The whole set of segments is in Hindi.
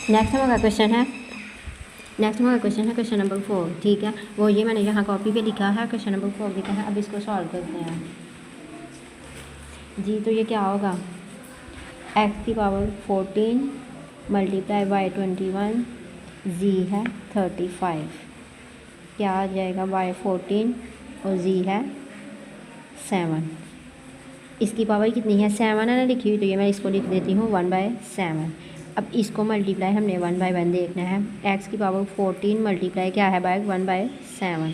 नेक्स्ट हमारा क्वेश्चन है क्वेश्चन नंबर 4। ठीक है, वो ये मैंने यहाँ कॉपी पे लिखा है, क्वेश्चन नंबर 4 लिखा है। अब इसको सॉल्व करते हैं जी। तो ये क्या होगा, x की पावर 14 मल्टीप्लाई बाई 21, z है 35। क्या आ जाएगा, बाई 14 और z है 7। इसकी पावर कितनी है, 7 है ना लिखी हुई, तो ये मैं इसको लिख देती हूँ 1/7। अब इसको मल्टीप्लाई हमने 1/1 देखना है। x की पावर 14 मल्टीप्लाई क्या है, बाय 1/7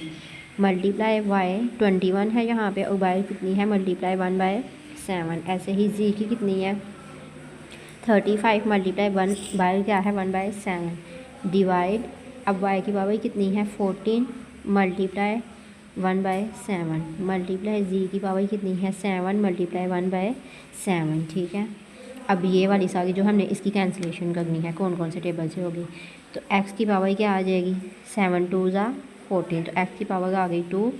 मल्टीप्लाई बाय 21 है यहाँ पे, और बाय कितनी है, मल्टीप्लाई 1/7। ऐसे ही z की कितनी है 35 मल्टीप्लाई 1 बाय क्या है 1/7 डिवाइड। अब y की पावर कितनी है 14 मल्टीप्लाई 1/7 मल्टीप्लाई z की पावर कितनी है 7 मल्टीप्लाई 1/7। ठीक है, अब ये वाली सारी जो हमने इसकी कैंसिलेशन करनी है, कौन कौन से टेबल से होगी। तो x की पावर क्या आ जाएगी, 7 2 ज़ा 14, तो x की पावर आ गई 2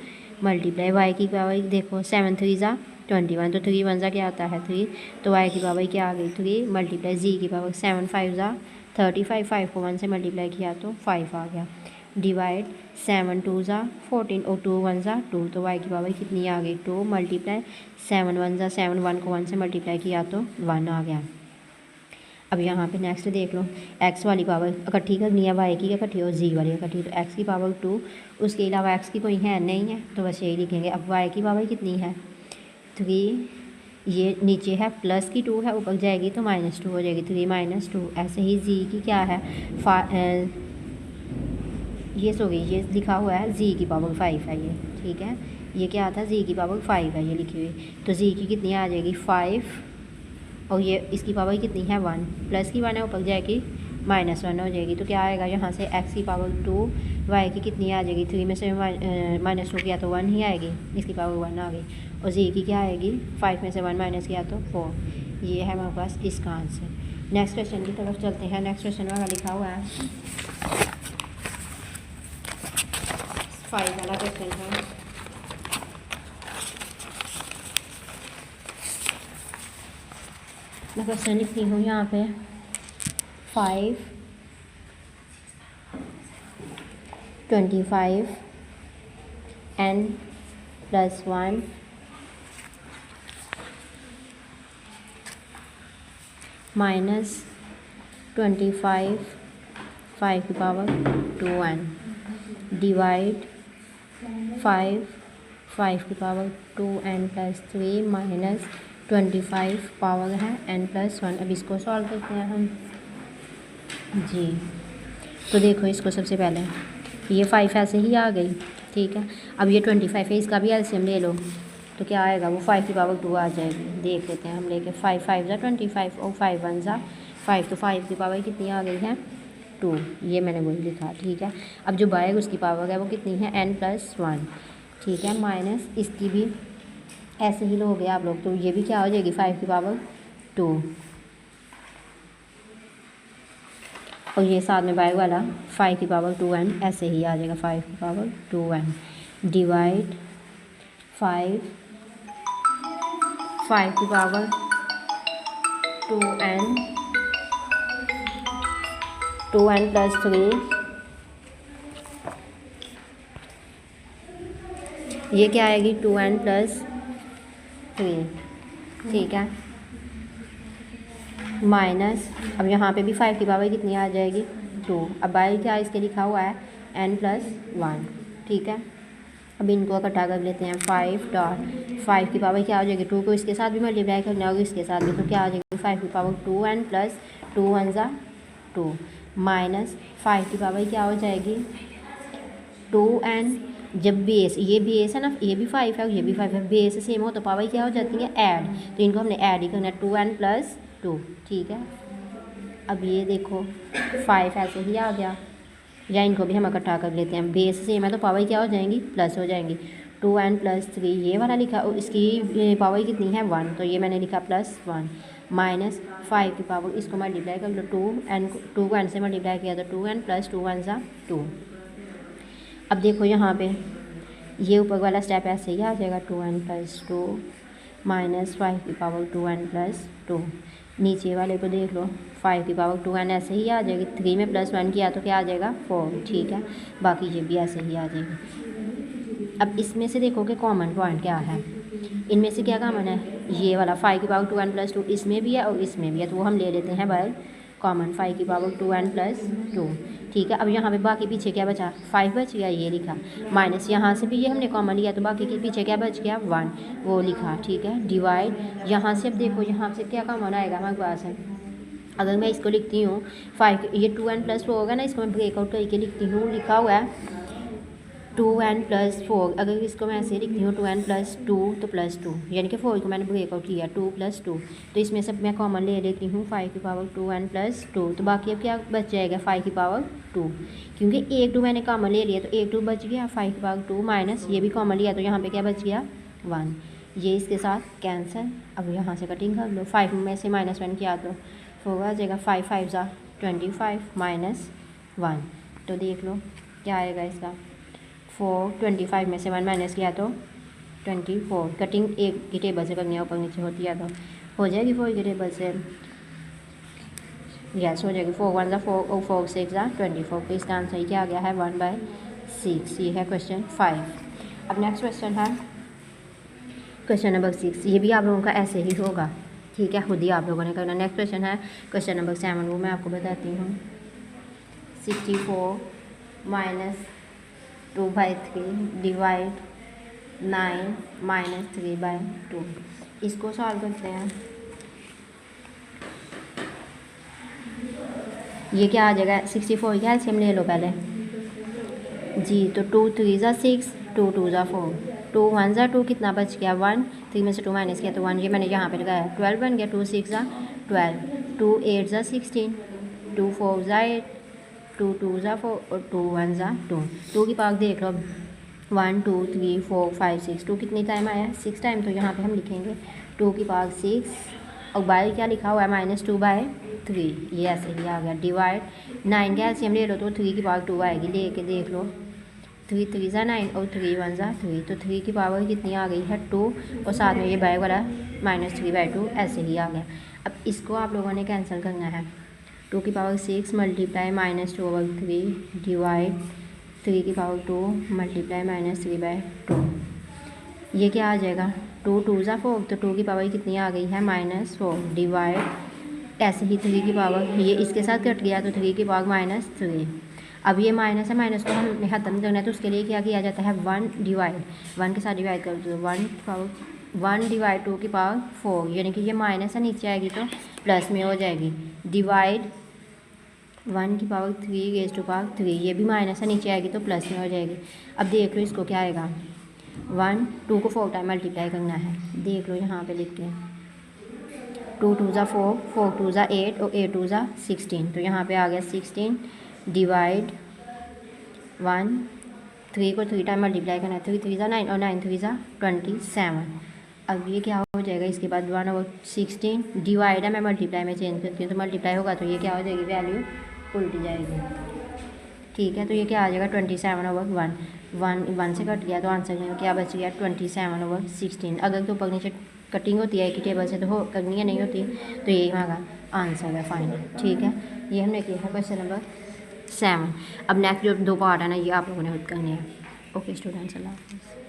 मल्टीप्लाई y की पावर देखो 7 3 ज़ा 21, तो 3 1 ज़ा क्या आता है 3, तो y की पावर क्या आ गई 3 मल्टीप्लाई z की पावर 7 5 ज़ा 35, 5 को 1 से मल्टीप्लाई किया तो 5 आ गया डिवाइड 7 2 ज़ा 14 और 2 1 ज़ा 2, तो y की पावर कितनी आ गई 2 मल्टीप्लाई 7 1 ज़ा 7, 1 को 1 से मल्टीप्लाई किया तो 1 आ गया। अब यहाँ पे नेक्स्ट देख लो, x वाली पावर इकट्ठी करनी है, y की इकट्ठी और z वाली इकट्ठी, तो x की पावर 2, उसके अलावा x की कोई है नहीं है, तो बस यही लिखेंगे। अब y की पावर कितनी है 3, ये नीचे है प्लस की 2 है, ऊपर जाएगी तो -2 हो जाएगी, 3 - 2। ऐसे ही z की क्या है ये सो गई, ये लिखा हुआ है z की पावर 5 है ये। ठीक है, ये क्या आता है z की पावर 5 है ये लिखी हुई, तो z की कितनी आ जाएगी 5, और ये इसकी पावर कितनी है 1, प्लस की 1 है, ऊपर जाएगी -1 हो जाएगी, तो क्या आएगा यहाँ से x की पावर 2, y की कितनी आ जाएगी 3 में से -2 किया तो 1 ही आएगी, इसकी पावर 1 आ गई, और z की क्या आएगी 5 में से 1 माइनस किया तो 4। ये है हमारे पास इसका आंसर। नेक्स्ट क्वेश्चन की तरफ चलते हैं। नेक्स्ट क्वेश्चन वाला लिखा हुआ है 5 वाला क्वेश्चन है। मैं क्वेश्चन लिखती हूँ यहाँ पे 5 25 n + 1 -25 5 की पावर 2n डिवाइड 5 की पावर 2n + 3 -25 पावर है n + 1। अब इसको सॉल्व करते हैं हम जी। तो देखो इसको सबसे पहले ये 5 ऐसे ही आ गई। ठीक है, अब ये 25 है, इसका भी एलसीएम ले लो, तो क्या आएगा वो 5 की पावर 2 आ जाएगी। देख लेते हैं हम लेके 5 5 ज़ा 25 और 5 1 ज़ा 5, तो 5 की पावर कितनी आ गई है 2, ये मैंने वही लिखा। ठीक है, अब जो बाय उसकी पावर है वो कितनी है n + 1। ठीक है, माइनस इसकी भी ऐसे ही लोगे आप लोग, तो ये भी क्या हो जाएगी 5 की पावर 2, और ये साथ में बाय वाला 5 की पावर 2n ऐसे ही आ जाएगा 5 की पावर 2n डिवाइड 5 की पावर 2n + 3, ये क्या आएगी 2n + 3। ठीक है, माइनस अब यहाँ पे भी 5 की पावर कितनी आ जाएगी 2। अब बाय क्या इसके लिखा हुआ है n + 1। ठीक है, अब इनको इकट्ठा कर लेते हैं 5 की पावर क्या हो जाएगी 2 को इसके साथ भी मल्टीप्लाई करना होगा, इसके साथ भी, तो क्या हो जाएगी 5 की पावर 2n + 2 1 ज़ा 2 माइनस 5 की पावर क्या हो जाएगी 2n। जब बेस ये बेस है ना, ये भी 5 है और ये भी 5 है, बेस सेम हो तो पावर क्या हो जाती है ऐड, तो इनको हमने ऐड ही करना है 2n + 2। ठीक है, अब ये देखो 5 ऐसे ही आ गया, या इनको भी हम इकट्ठा कर लेते हैं, बेस सेम है तो पावर क्या हो जाएंगी प्लस हो जाएंगी। 2n + 3 ये वाला लिखा, इसकी पावर कितनी है 1, तो ये मैंने लिखा +1 माइनस 5 की पावर, इसको मल्टीप्लाई कर लो 2 को n से मल्टीप्लाई किया तो 2n + 2 1 ज़ा 2। अब देखो यहाँ पे ये ऊपर वाला स्टेप ऐसे ही आ जाएगा 2n + 2 -5 की पावर 2n + 2 नीचे वाले को देख लो, 5 की पावर 2 एन ऐसे ही आ जाएगी। 3 में +1 किया तो क्या आ जाएगा 4, ठीक है। बाकी ये भी ऐसे ही आ जाएगी। अब इसमें से देखो कि कॉमन पॉइंट क्या है, इनमें से क्या कॉमन है, ये वाला 5 की पावर 2 एन + 2 इसमें भी है और इसमें भी है, तो वो हम ले लेते हैं बाय कॉमन, 5 की पावर 2 एन + 2, ठीक है। अब यहाँ पे बाकी पीछे क्या बचा, 5 बच गया, ये लिखा, माइनस यहाँ से भी ये हमने कॉमन लिया तो बाकी के पीछे क्या बच गया 1, वो लिखा, ठीक है। डिवाइड, यहाँ से अब देखो यहाँ से क्या कॉमन आएगा हमारे पास है, अगर मैं इसको लिखती हूँ 5, ये 2 एन + 4 होगा ना, इसको मैं ब्रेकआउट करके लिखती हूँ, लिखा हुआ है 2 एन + 4, अगर इसको मैं ऐसे लिखती हूँ 2 एन + 2 तो +2, यानी कि 4 को मैंने ब्रेकआउट किया 2 + 2, तो इसमें से मैं कॉमन ले लेती हूँ 5 की पावर 2 एन + 2, तो बाकी अब क्या बच जाएगा 5 की पावर 2, क्योंकि 1 2 मैंने कॉमन ले लिया तो 1 2 बच गया, 5 की पावर 2 माइनस ये भी कॉमन लिया तो यहाँ पे क्या बच गया 1, ये इसके साथ कैंसिल। अब यहाँ से कटिंग कर लो, 5 में से -1 किया तो 4 आ जाएगा, 5 5 ज़ा 25 -1, तो देख लो क्या आएगा इसका 4, 25 में से 1 माइनस किया तो 24, कटिंग एक की टेबल से करनी है, ऊपर नीचे होती है तो हो जाएगी 4 की टेबल से, यस हो जाएगी। 4 1 ज़ा 4 और 4 6 ज़ा 24, तो इसका आंसर क्या आ गया है 1/6, ये है क्वेश्चन 5। अब नेक्स्ट क्वेश्चन है क्वेश्चन नंबर 6, ये भी आप लोगों का ऐसे ही होगा, ठीक है, खुद ही आप लोगों ने करना। नेक्स्ट क्वेश्चन है क्वेश्चन नंबर 7, वो मैं आपको बताती हूँ। 64 - 2/3 डिवाइड 9 - 3/2, इसको सॉल्व करते हैं। ये क्या आ जाएगा 64 का एलसीएम ले लो पहले जी, तो 2 3 ज़ा 6, 2 2 ज़ा 4, 2 1 ज़ा 2, कितना बच गया 1, 3 में से 2 माइनस किया तो 1, ये मैंने यहाँ पे लगाया 12 बन गया, 2 6 ज़ा 12, 2 8 ज़ा 16, 2 4 ज़ा 8, 2 2 ज़ा 4 और 2 1 ज़ा 2, 2 की पावर देख लो 1 2 3 4 5 6, 2 कितनी टाइम आया 6 टाइम, तो यहाँ पे हम लिखेंगे 2 की पावर 6 और बाई क्या लिखा हुआ है -2/3, ये ऐसे ही आ गया। डिवाइड 9 का एलसीएम ले लो तो 3 की पावर 2 आएगी, लेके देख लो 3 3 ज़ा 9 और 3 1 ज़ा 3, तो 3 की पावर कितनी आ गई है 2, और साथ में ये बाय वाला -3/2 ऐसे ही आ गया। अब इसको आप लोगों ने कैंसिल करना है, 2 की पावर 6 मल्टीप्लाई -2/3 डिवाइड 3 की पावर 2 मल्टीप्लाई -3/2, ये क्या आ जाएगा 2 2 ज़ा 4, तो 2 की पावर कितनी आ गई है -4 डिवाइड ऐसे ही 3 की पावर, ये इसके साथ कट गया तो 3 की पावर -3। अब ये माइनस है, माइनस को हमें ख़त्म करना है तो उसके लिए क्या किया जाता है 1 डिवाइड, 1 के साथ डिवाइड कर दो, 1 डिवाइड 2 की पावर 4, यानी कि ये माइनस है, नीचे आएगी तो प्लस में हो जाएगी। डिवाइड 1 की पावर 3 रेज़ टू पावर 3, ये भी माइनस है, नीचे आएगी तो प्लस में हो जाएगी। अब देख लो इसको क्या आएगा 1 2 को 4 टाइम मल्टीप्लाई करना है, देख लो यहाँ पे लिख के 2 2 ज़ा 4, 4 2 ज़ा 8 और 8 2 ज़ा 16, तो यहाँ पे आ गया 16 डिवाइड 1 3 को 3 टाइम मल्टीप्लाई करना है, 3 3 ज़ा 9 और 9 3 ज़ा 27। अब ये क्या हो जाएगा इसके बाद 1/16 डिवाइड है, मैं मल्टीप्लाई में चेंज करती हूँ तो मल्टीप्लाई होगा तो ये क्या हो जाएगी वैल्यू उल्टी जाएगी, ठीक है। तो ये क्या आ जाएगा 27/1, 1 से कट गया तो आंसर में क्या बच गया 27/16। अगर तो ऊपर नीचे कटिंग होती है एक ही टेबल से तो हो करनी है, नहीं होती तो यही हमारा आंसर है फाइनल, ठीक है। ये हमने किया है क्वेश्चन नंबर 7। अब नेक्स्ट जो 2 पार्ट है ना, ये आप लोगों ने खुद करनी है। ओके स्टूडेंट्स, अल्लाह हाफ़िज़।